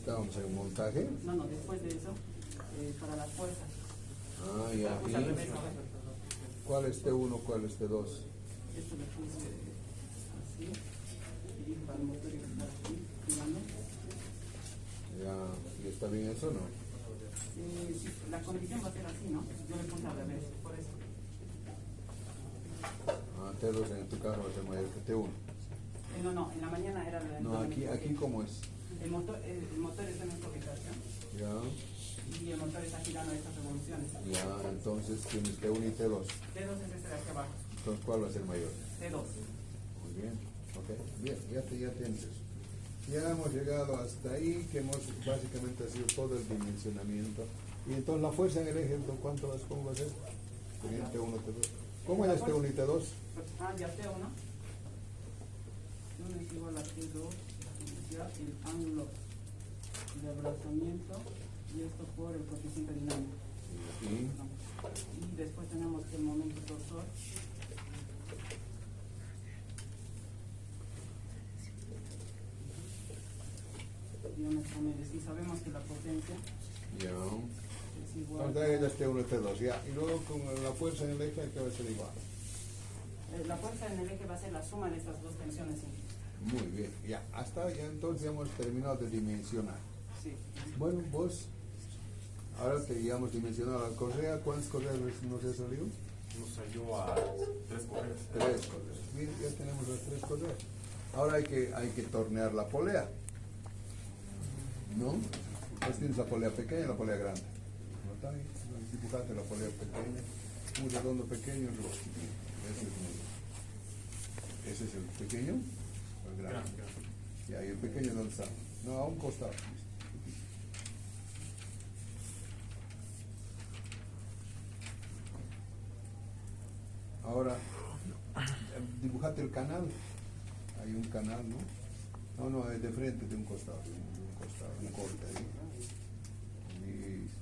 Estábamos en montaje. No, después de eso, para las fuerzas. Ah, ya. Puse al revés, ¿no? ¿Cuál es T1, cuál es T2? Esto le puse así, y para el motor iba a estar aquí, girando. Ya, ¿y está bien eso o no? Sí, la condición va a ser así, ¿no? Yo le puse al revés, por eso. Ah, T2 en tu carro va a ser mayor que T1. No, en la mañana era la... No, aquí ¿cómo es? El motor está en esta ubicación Ya, y el motor está girando estas revoluciones. ya, entonces tienes T1 y T2. T2 es este de aquí abajo. Entonces, ¿cuál va a ser mayor? T2. Muy bien, ok, bien, ya tienes eso. Ya hemos llegado hasta ahí, que hemos básicamente sido todo el dimensionamiento. Y entonces la fuerza en el eje, ¿cuánto cómo va a ser? Sería T1, T2. ¿Cómo es T1 y T2? Ya T1. T1 es igual a T2, ya el ángulo de abrazamiento y esto por el coeficiente dinámico. Y después tenemos el momento torsor. Y sabemos que la potencia Ya. es igual. Entonces ya es T1 y T2, ya. Y luego con la fuerza en el eje, ¿qué va a ser igual? La fuerza en el eje va a ser la suma de estas dos tensiones. ¿Sí? Muy bien, ya. Hasta ya entonces hemos terminado de dimensionar. Sí. Bueno, vos, ahora que ya hemos dimensionado la correa, ¿cuántas correas nos ha salido? Nos salió a 3 correas. 3 correas. Bien, ya tenemos las 3 correas. Ahora hay que tornear la polea. ¿No? Pues tienes la polea pequeña y la polea grande. ¿No está ahí? Dibujate la polea pequeña. Un redondo pequeño y rojo. Ese es el pequeño o el grande. Ya, y el pequeño ¿dónde está? No, a un costado. Ahora, dibujate el canal. Hay un canal, ¿no? No, es de frente, de un costado, un corte ahí. Listo.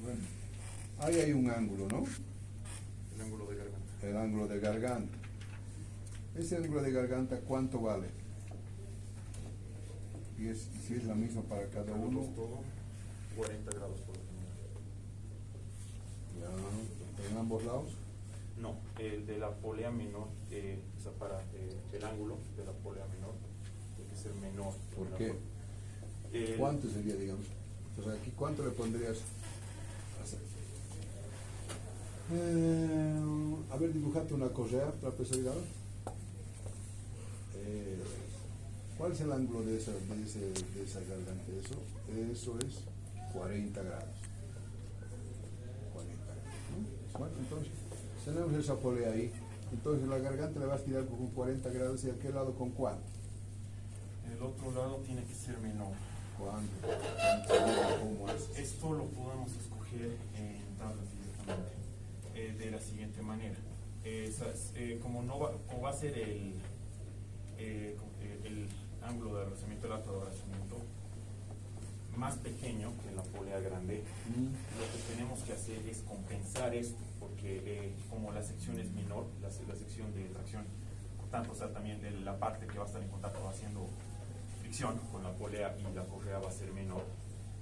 Bueno, ahí hay un ángulo, ¿no? El ángulo de garganta. El ángulo de garganta. Ese ángulo de garganta, ¿cuánto vale? Y si es la misma para cada uno. Todo 40 grados por determinado. Ya, en ambos lados. No, el de la polea menor, o sea, para el ángulo de la polea menor, tiene que ser menor. ¿Por qué? ¿Cuánto sería, digamos? O sea, aquí, ¿cuánto le pondrías? A ver, dibujate una correa trapezoidal. ¿Cuál es el ángulo de esa garganta? Eso es 40 grados. 40 grados, ¿no? Bueno, entonces, tenemos esa polea ahí. Entonces, la garganta le vas a tirar con 40 grados. ¿Y a qué lado con cuánto? El otro lado tiene que ser menor. ¿Cuánto? ¿Cómo es? Esto lo podemos escoger en tablas directamente, de la siguiente manera. Como va a ser el ángulo de abrazamiento, el alto de abrazamiento más pequeño que la polea grande, lo que tenemos que hacer es compensar esto, porque como la sección es menor, la sección de tracción, tanto, o sea, también de la parte que va a estar en contacto haciendo fricción con la polea y la correa va a ser menor.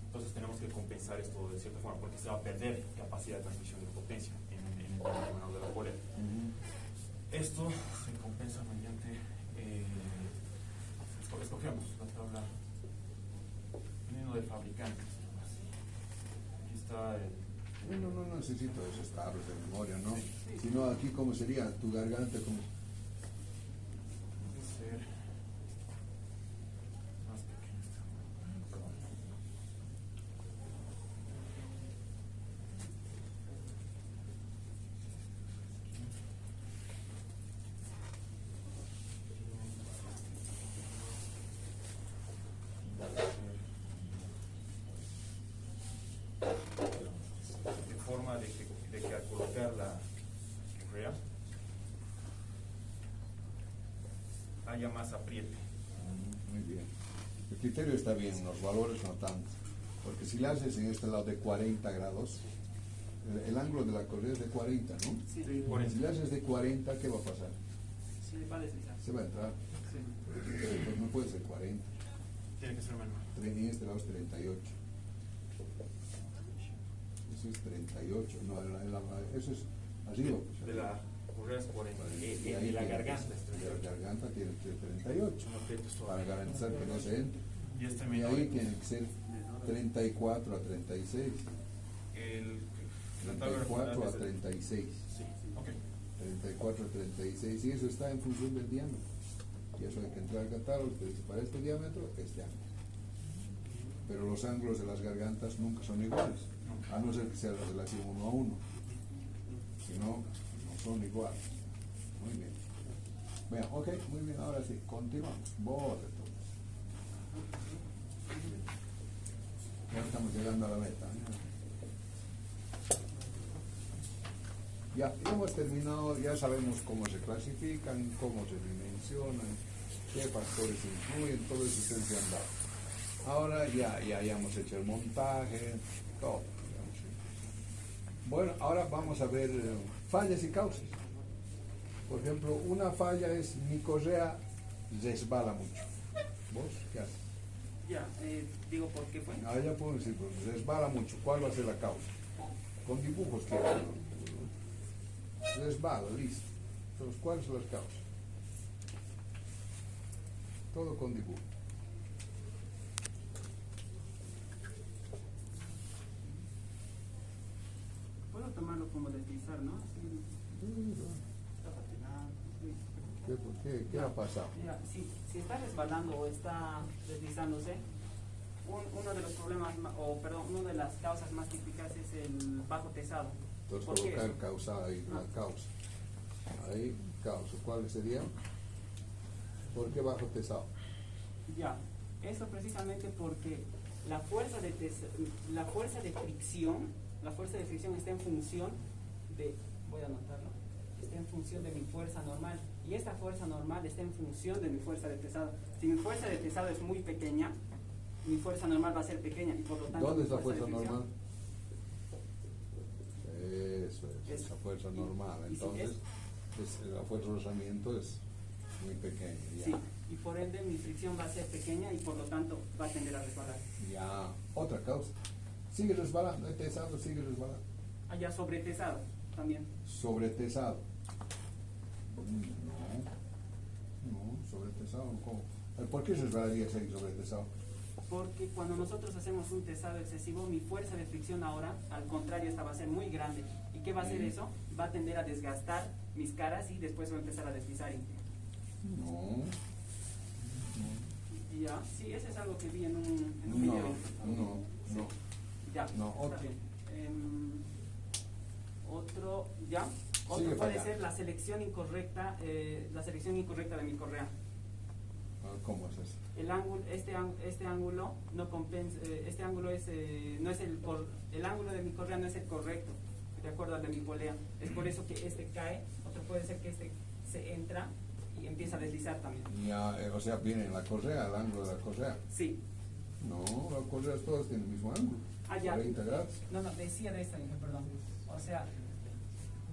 Entonces tenemos que compensar esto de cierta forma, porque se va a perder capacidad de transmisión de potencia en el tamaño menor de la polea. Esto se compensa mediante, escogemos la tabla viniendo del fabricante. Aquí está el... No necesito esas tablas de memoria, ¿no? Sino aquí, ¿cómo sería? Tu garganta, ¿cómo? Puede ser más pequeño. Perdón. De forma de que al colocar la correa haya más apriete. Muy bien. El criterio está bien, los valores no tanto. Porque si le haces en este lado de 40 grados, el ángulo de la correa es de 40, ¿no? Sí. Si le haces de 40, ¿qué va a pasar? Se va a deslizar. Se va a entrar. Sí. Pues no puede ser 40. Tiene que ser menor. En este lado es 38. Eso es 38. No, eso es arriba. Pues, De la correa es 40. Y De ahí la tiene garganta que es ser- 38. de la garganta tiene que ser 38. Un objeto suave. Para garantizar que no se entre. Y este Y menor. ahí tiene que ser 34 a 36. La tabla 34 a es de- 36. Sí, ok. 34 a 36. Y eso está en función del diámetro. Y eso hay que entrar al catálogo que dice para este diámetro, este ángulo. Pero los ángulos de las gargantas nunca son iguales, a no ser que sea la relación 1 a 1. Si no, no son iguales. Muy bien. Vean, ok, muy bien, ahora sí, continuamos. Borre todo. Ya estamos llegando a la meta. Ya hemos terminado, ya sabemos cómo se clasifican, cómo se dimensionan, qué factores influyen, todo eso ustedes se han dado. Ahora ya hemos hecho el montaje, todo. Digamos. Bueno, ahora vamos a ver fallas y causas. Por ejemplo, una falla es mi correa resbala mucho. ¿Vos qué haces? Ya, digo por qué fue. Ahora ya podemos decir, pues, resbala mucho. ¿Cuál va a ser la causa? Con dibujos que resbala, listo. Entonces, ¿cuáles son las causas? Todo con dibujo. Puedo tomarlo como deslizar, ¿no? Sí. Está patinando, sí. ¿Qué ha pasado? Ya, si está resbalando o está deslizándose, uno de los problemas, una de las causas más típicas es el bajo tesado. Entonces ¿Por qué colocar eso? causa ahí, la causa. Ahí, causa. ¿Cuáles serían? ¿Por qué bajo pesado? Ya, eso precisamente porque la fuerza de fricción está en función de, voy a anotarlo, está en función de mi fuerza normal. Y esta fuerza normal está en función de mi fuerza de pesado. Si mi fuerza de pesado es muy pequeña, mi fuerza normal va a ser pequeña y por lo tanto. ¿Dónde mi es la fuerza de fricción- normal? Eso es, esa fuerza normal. y si Entonces, la fuerza de rozamiento es muy pequeña. Ya. Sí, y por ende mi fricción va a ser pequeña y por lo tanto va a tender a resbalar. Ya. Otra causa. Sigue resbalando, el tesado sigue resbalando. Allá sobretesado también. Sobretesado. No, sobretesado, ¿cómo? ¿Por qué resbalaría seguir sobretesado? Porque cuando nosotros hacemos un tesado excesivo, mi fuerza de fricción ahora, al contrario, esta va a ser muy grande. ¿Y qué va a hacer eso? Va a tender a desgastar mis caras y después va a empezar a deslizar. No. Ya, sí, eso es algo que vi en un video. No. Ya. No, otro. Está bien. Otro, ya. Sigue Otro puede para allá. ser la selección incorrecta de mi correa. ¿Cómo es eso? El ángulo, este ángulo no compensa, este ángulo es, no es el ángulo de mi correa no es el correcto, de acuerdo al de mi polea. Es por eso que este cae, otro puede ser que este se entra y empieza a deslizar también. Ya, o sea, viene en la correa, el ángulo de la correa. Sí. No, las correas todas tienen el mismo ángulo. Ah, ya. 40 grados. No, decía de esta, dije, perdón. O sea,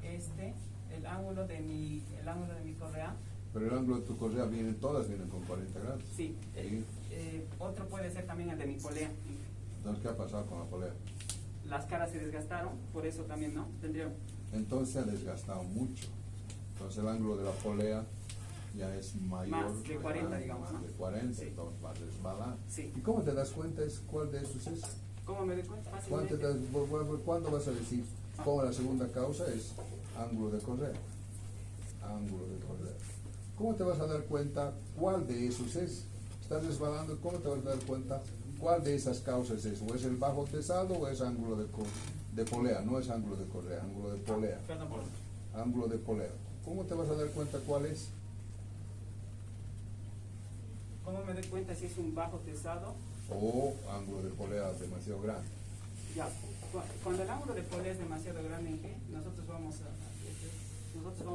el ángulo de mi correa, Pero el ángulo de tu correa todas vienen con 40 grados. sí. Sí. Otro puede ser también el de mi polea. Entonces, ¿qué ha pasado con la polea? Las caras se desgastaron, por eso también, ¿no? Tendría. Entonces se ha desgastado mucho. Entonces el ángulo de la polea ya es mayor. Más de 40, digamos, más ¿no? de 40, Sí. entonces va a resbalar. Sí. ¿Y cómo te das cuenta cuál de esos es? ¿Cómo me doy cuenta? ¿Cuándo, Fácilmente. ¿Cuándo vas a decir? Como la segunda causa es ángulo de correa. Ángulo de correa. ¿Cómo te vas a dar cuenta cuál de esos es? Estás resbalando, ¿cómo te vas a dar cuenta cuál de esas causas es? ¿O es el bajo tesado o es ángulo de polea? No es ángulo de correa, ángulo de polea. Perdón, por Ángulo de polea. ¿Cómo te vas a dar cuenta cuál es? ¿Cómo me doy cuenta si es un bajo tesado? O ángulo de polea demasiado grande. Ya. Cuando el ángulo de polea es demasiado grande, ¿en qué? Nosotros vamos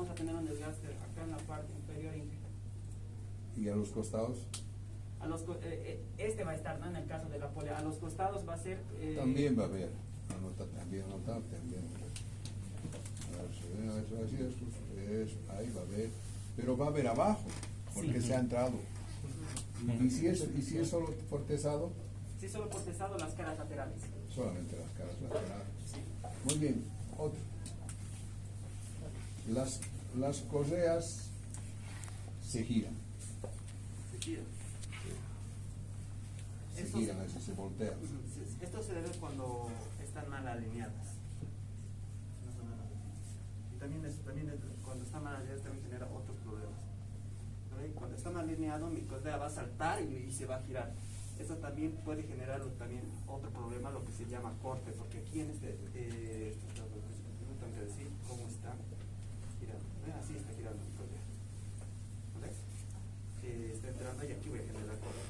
a tener un desgaste acá en la parte inferior. ¿Y a los costados? Este va a estar, ¿no? En el caso de la polea. A los costados va a ser. También va a haber. También. A ver, si ven, eso, así, eso, ahí va a haber. pero va a ver abajo, porque Sí. se ha entrado. Y si es solo por tesado, Sí, solo por pesado las caras laterales. solamente las caras laterales. Sí. Muy bien, otro. Las correas se giran. Se gira. Se Eso giran, se- así se voltean. Esto se debe cuando están mal alineadas. No son mal alineadas. Y también cuando están mal alineadas también genera otros problemas. ¿Vale? Cuando está mal alineado, mi correa va a saltar y se va a girar. Eso también puede generar también otro problema, lo que se llama corte, porque aquí en no tengo que decir cómo está girando. ¿Ve? Así está girando mi correa. ¿Vale? Está entrando y aquí voy a generar corte.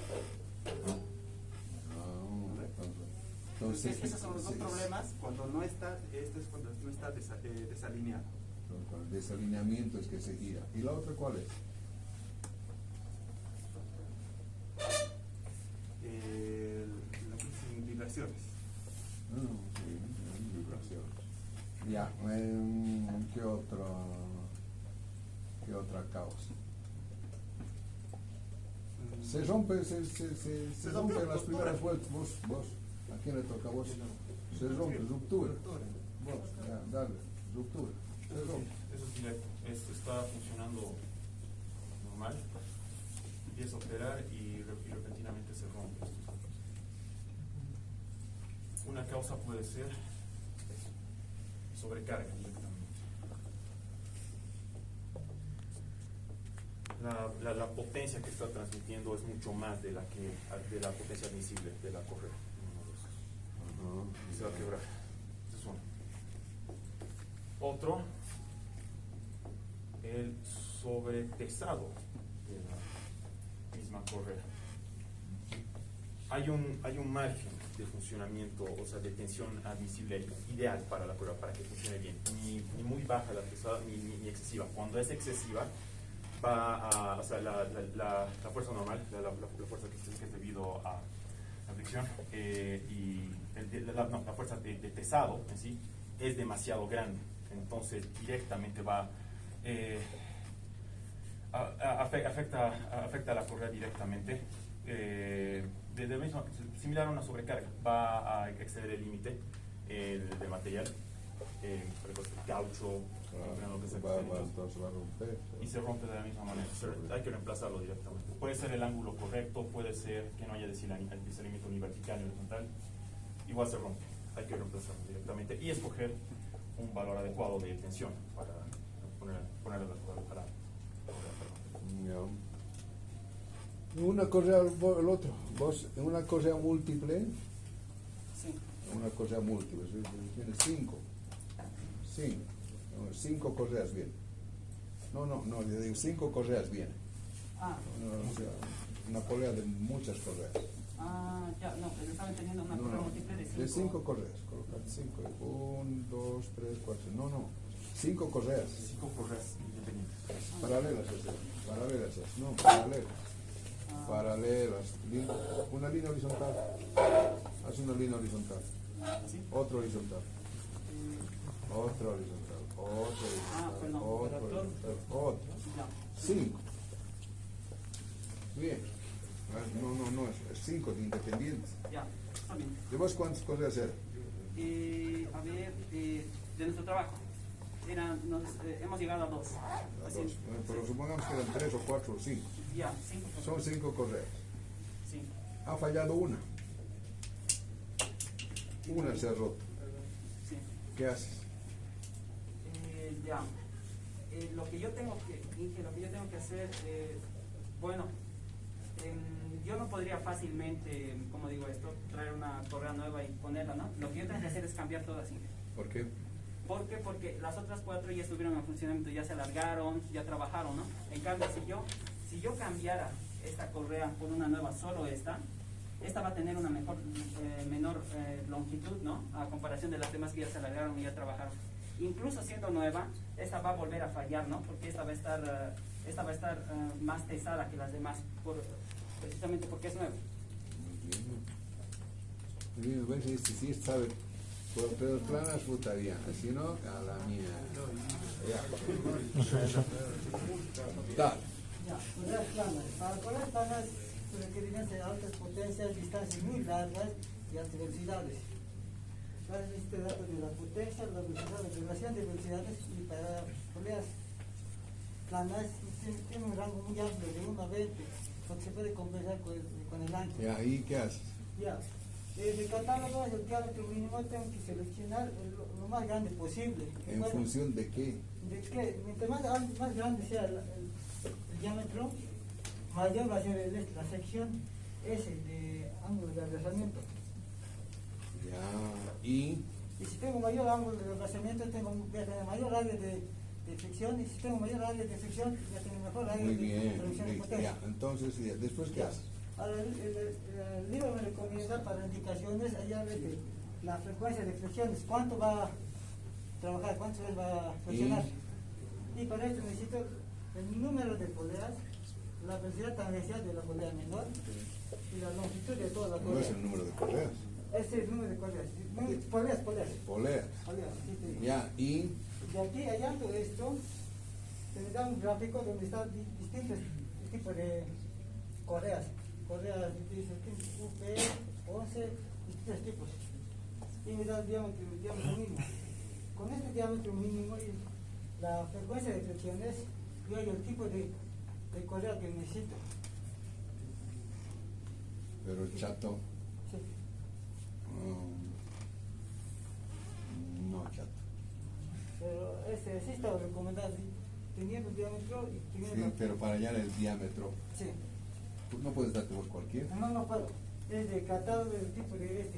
Entonces, esos son los dos problemas cuando no está, esto es cuando no está desalineado. Con el desalineamiento es que se gira. ¿Y la otra cuál es? Las vibraciones. Sí, vibraciones. Ya, ¿qué otra causa? Se rompe rompe las primeras vueltas. Vos, ¿a quién le toca a vos? Se rompe, ruptura. Vos, ya, dale, ruptura. Se rompe. Eso es directo. Esto está funcionando normal. Empieza a operar y repentinamente se rompe. Una causa puede ser sobrecarga directamente. La potencia que está transmitiendo es mucho más de la potencia admisible de la correa. Y se va a quebrar. Ese es uno. Otro, el sobrepesado de la misma correa. Hay un margen de funcionamiento, o sea, de tensión admisible ideal para la correa, para que funcione bien. Ni muy baja la pesada, ni excesiva. Cuando es excesiva, o sea, la fuerza normal, la fuerza que es debido a la fricción, y la fuerza de pesado en sí es demasiado grande. Entonces, directamente va afecta a la correa directamente. Similar a una sobrecarga, va a exceder el límite del material, por ejemplo, el caucho, lo que sea, Entonces va a romper. y se rompe de la misma manera. Hay que reemplazarlo directamente. Puede ser el ángulo correcto, puede ser que no haya deslizamiento ni vertical ni horizontal, igual se rompe. Hay que reemplazarlo directamente y escoger un valor adecuado de tensión para ponerlo para. Una correa, el otro, vos, en una correa múltiple, Sí. una correa múltiple, tienes cinco correas vienen. No, yo digo 5 correas vienen. Ah, O sea, una polea de muchas correas. ya, no, pero estaba entendiendo una correa múltiple de 5. De 5 correas, colocar 5, 1, 2, 3, 4, no, 5 correas. 5 correas independientes. Paralelas, paralelas, una línea horizontal, haz una línea horizontal, ¿Sí? otro horizontal, otro horizontal, otro perdón, horizontal, otro, Ya. 5. Bien, no, es 5 independientes. Ya, está bien. ¿De vos cuántas correas eran? A ver, de nuestro trabajo, hemos llegado a 2. Las dos. Pero supongamos que eran 3 o 4 o 5. Ya, 5. Son 5 correas. Sí. Ha fallado una. Una se ha roto. Sí. ¿Qué haces? Ya. Lo que yo tengo que hacer, bueno, yo no podría fácilmente, como digo esto, traer una correa nueva y ponerla, ¿no? Lo que yo tengo que hacer es cambiar todas, Inge. ¿Por qué? ¿Por qué? Porque las otras 4 ya estuvieron en funcionamiento, ya se alargaron, ya trabajaron, ¿no? En cambio, si yo cambiara esta correa por una nueva, solo esta va a tener una menor longitud, ¿no? A comparación de las demás que ya se alargaron y ya trabajaron. Incluso siendo nueva, esta va a volver a fallar, ¿no? Porque esta va a estar más pesada que las demás, precisamente porque es nueva. Muy bien, ves, sí sabe Pero planas puta bien, si no, a la mía. Ya. Dale. Ya, poleas planas. Para poleas planas se requerirían de altas potencias, distancias muy largas y altas velocidades. Para este dato de la potencia, la velocidad, la relación de velocidades, y para poleas planas tiene un rango muy amplio de 1 a 20, porque se puede compensar con el ancho. ¿Y ahí qué haces? Ya. De catálogo, el diámetro mínimo tengo que seleccionar lo más grande posible. ¿En Bueno, función de qué? de que mientras más grande sea el diámetro, mayor va a ser la sección S de ángulo de aplazamiento. Ya. Y Y si tengo mayor ángulo de aplazamiento, voy a tener mayor radio de fricción, y si tengo mayor radio de fricción, voy a tener mejor radio muy de bien. producción de potencia. Ya. Entonces, ya. ¿Después qué Ya. haces? Ahora, el libro me recomienda para indicaciones allá de la frecuencia de flexiones, cuánto va a trabajar, cuántas veces va a flexionar. Y para esto necesito el número de poleas, la velocidad tangencial de la polea menor y la longitud de toda la No polea. es el número de poleas. Este es el número de poleas. Poleas. Poleas. Poleas, sí, sí. Ya. Y De aquí allá todo esto, se me da un gráfico donde están distintos tipos de correas. Correas, dice UP11, distintos tipos. Y me da el diámetro mínimo. Con este diámetro mínimo y la frecuencia de flexiones, yo hallo el tipo de correa que necesito. pero chato. Sí. No, chato. Pero sí está recomendado, teniendo el diámetro y teniendo... Sí, pero para hallar el diámetro, Sí. pues no puedes darte por cualquiera. No puedo. Es de catálogo del tipo de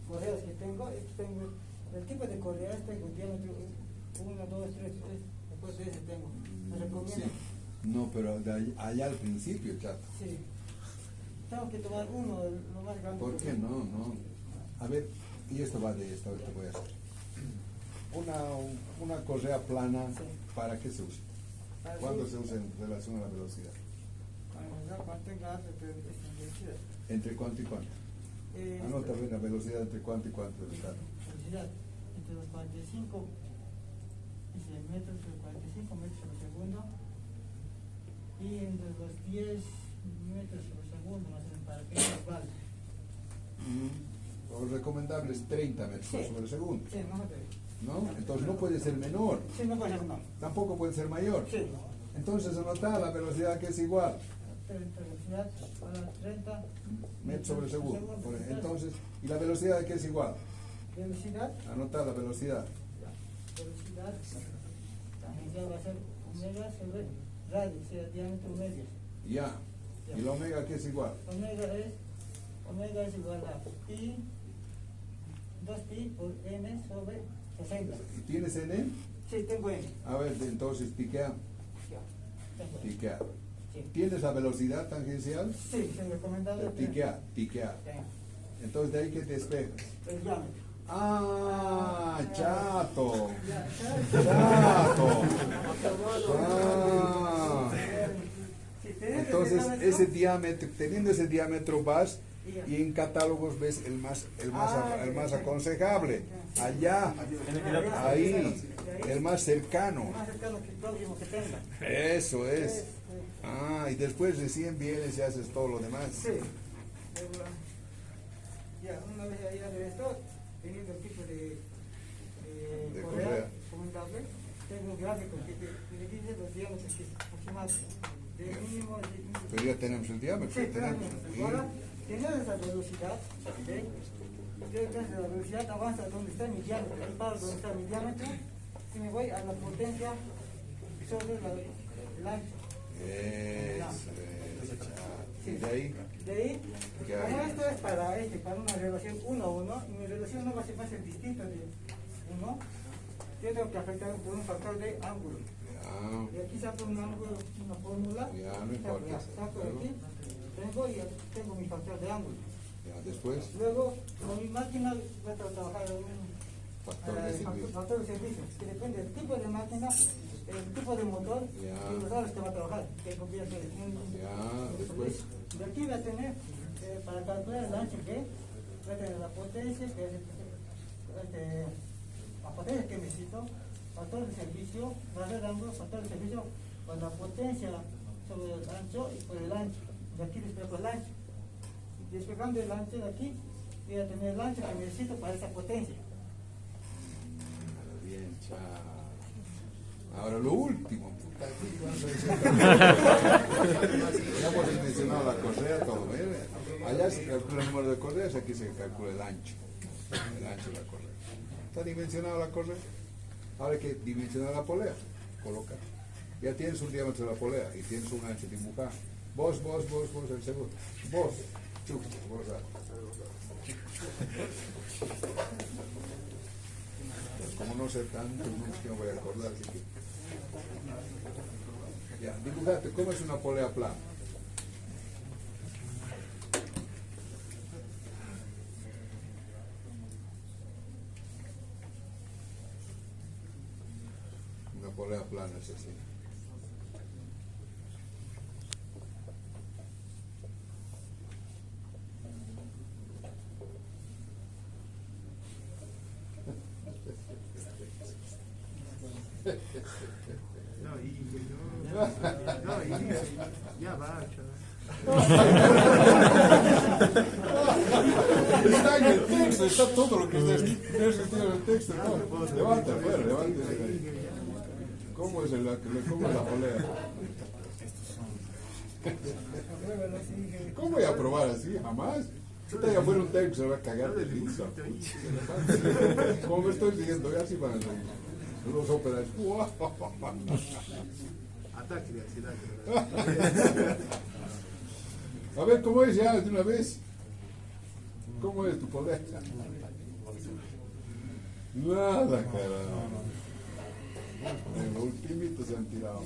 correas que tengo. Tengo el tipo de correas, tengo diámetro 1, 2, 3, después de ese tengo. Me recomiendo. Sí. No, pero allá al principio, chato. Sí. Tengo que tomar uno, lo más grande. ¿Por qué no? No. A ver, y esto va de esto, a ver qué voy a hacer. Una correa plana, Sí. ¿para qué se usa? Para ¿Cuándo sí. se usa en relación a la velocidad? Cuando tenga alta velocidad. ¿Entre cuánto y cuánto? Anota bien la velocidad entre cuánto y cuánto del carro. Velocidad entre los 45 metros por segundo y entre los 10 metros por segundo, más o menos, para que no vale. Lo recomendable es 30 metros Sí. sobre segundo, Sí, no te... ¿no? Entonces no puede ser menor, Sí, no puede ser no. tampoco puede ser mayor. Sí. Entonces anota la velocidad que es igual, 30 velocidad, ahora 30 metros sobre segundo. Entonces, Entonces, ¿y la velocidad que es igual? velocidad, Anota la velocidad. velocidad, tangencial va a ser omega sobre radio, o sea, diámetro medio. Ya. ¿Y la omega que es igual? Omega es igual a pi, 2pi por n sobre 60. ¿Y tienes n? Sí, tengo n. A ver, entonces tiquea. Ya, tengo n. Tiquea. Sí. ¿Tienes la velocidad tangencial? Sí, es recomendable. Tiquea, tiquea. Tengo. Entonces de ahí que te despejas. El diámetro. Ah, chato. Ya, Chato. Ah. Ah. Si tenés Entonces diámetro, ese diámetro, teniendo ese diámetro vas Ya. y en catálogos ves el más ya. aconsejable. Allá, ahí, el más cercano. más cercano que el próximo que tenga. Eso es. Ah, y después recién vienes y haces todo lo demás. Sí. Ya, una vez allá de esto, teniendo el tipo de correa. correa recomendable, tengo un gráfico que dice los diámetros que aproximados de mínimo. Pero ya tenemos el diámetro. Sí, tenemos. ahora, teniendo esa velocidad, ¿okay? Yo entonces la velocidad avanza donde está mi diámetro, ahí paro donde está mi diámetro, y me voy a la potencia sobre el ancho. Eso. Sí. Y de ahí, De ahí, ¿qué como hay? esto es para una relación 1 a 1, y mi relación no va a ser distinta de 1, yo tengo que afectar por un factor de ángulo. Ya, Y aquí saco un ángulo, una fórmula, Ya, no importa. saco de aquí, tengo mi factor de ángulo. ya después, Luego, con mi máquina voy a trabajar en un factor de servicio. factor de servicio, que depende del tipo de máquina, el tipo de motor Ya. y los horas que va a trabajar. Tengo que hacer Ya, después. de aquí voy a tener, para calcular el ancho que voy a tener la potencia, que es la potencia que necesito, factor de servicio, valorando factor de servicio con la potencia sobre el ancho y por el ancho. De aquí despejo el ancho. Despejando el ancho de aquí, voy a tener el ancho que necesito para esa potencia. Bien, chao. Ahora lo último. Puta, aquí vamos a decir. Ya hemos dimensionado la correa, todo. Allá se calcula el número de correas, aquí se calcula el ancho. El ancho de la correa. ¿Está dimensionada la correa? Ahora hay que dimensionar la polea. Coloca. Ya tienes un diámetro de la polea y tienes un ancho dibujado. Vos, el segundo. Vos, chucha, vos. Como no sé tanto, no es que me voy a acordar, así que... Ya, dibujate, ¿cómo es una polea plana? Una polea plana es así. Ya va, chaval. Está en el texto, está todo lo que está escrito en el texto. No, levanta, fuera, levante. ¿Cómo es la polea? ¿Cómo voy a probar así? Jamás. Si te fuera un texto, se va a cagar de risa. Como me estoy diciendo, ya así van a salir. Los óperas. Ataque de ansiedad. A ver, ¿cómo es ya de una vez? ¿Cómo es tu polea? Nada, carajo. En lo ultimito se han tirado.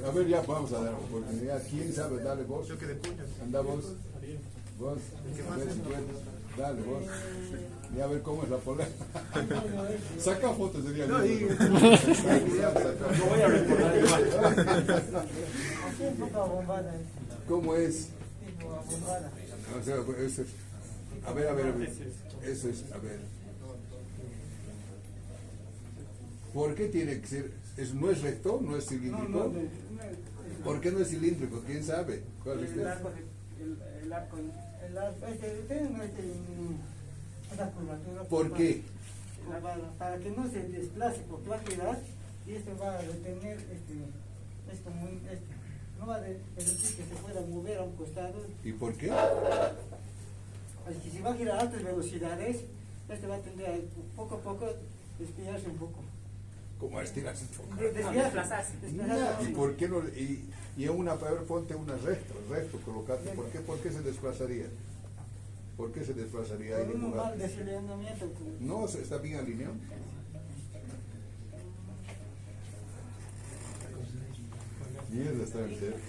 A ver, ya vamos a dar oportunidad. ¿Quién sabe? Dale vos. Anda vos. Vos. A ver si puedes. Dale vos. Y a ver cómo es la polea. Saca fotos, sería No, lindo. no voy a recordar igual. Así es poca bombada. ¿Cómo es? Tipo bombada. O sea, eso es. A ver. Eso es, a ver. ¿Por qué tiene que ser? ¿No es recto? ¿No es cilíndrico? ¿Por qué no es cilíndrico? ¿Quién sabe? ¿Cuál es El arco, el arco. Tiene una curvatura. ¿Por qué? Para que no se desplace, porque va a girar y esto va a detener esto muy, no va a permitir que se pueda mover a un costado. ¿Y por qué? Así que si va a girar a altas velocidades, va a tender a poco a poco desviarse un poco. ¿Cómo estirarse un poco? Desplazarse. ¿Y por qué no? Y a una, ponte una recto, colocate. ¿Por qué se desplazaría? ¿Por qué se desplazaría ahí? Por un mal desalineamiento. No, está bien alineado. Mierda, está en cerca.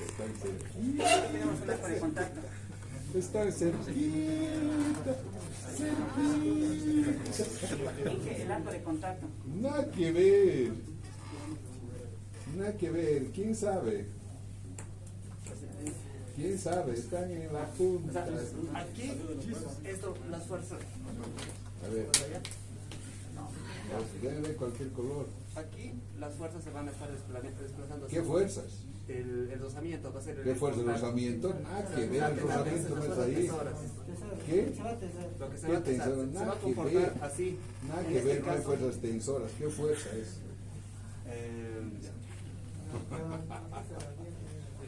Tenemos un arco de contacto. Está en cerquita. Dije el arco de contacto. Nada que ver. ¿Quién sabe? Están en la O punta. sea, aquí, esto, las fuerzas. A ver. Denle cualquier color. Aquí las fuerzas se van a estar desplazando. ¿Qué fuerzas? El rozamiento va a ser el ¿Qué fuerza de rozamiento? Nada que ver, el rozamiento no es ahí. ¿Qué? Lo que se ¿Qué va a tensor? se va Nada a que comportar ver. así. Nada En que este ver, no hay caso, fuerzas tensoras. ¿Qué fuerza es?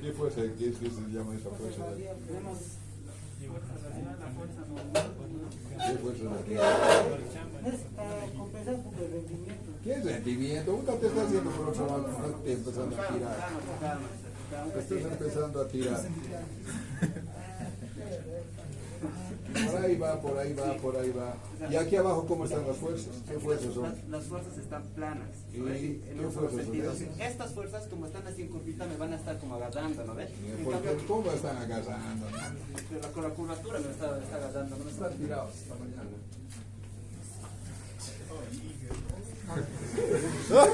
¿Qué fuerza es? ¿Qué se llama esa fuerza? Tenemos fuerza radial, la fuerza normal. ¿Qué fuerza es? Es para compensar un poco el rendimiento. ¿Qué rendimiento? Uno te está haciendo por otro lado, no te empezando a tirar. Te estás empezando a tirar. Por ahí va. ¿Y aquí abajo cómo están las fuerzas? ¿Qué fuerzas son? Las fuerzas están planas. ¿Y ¿no ves? qué En un solo fuerzas son sentido. esas? Estas fuerzas, como están así en curvita, me van a estar como agarrando, ¿no ves? En ¿Por qué? cambio, ¿Cómo están agarrando? con la curvatura me está agarrando, no me está Están tirados esta mañana.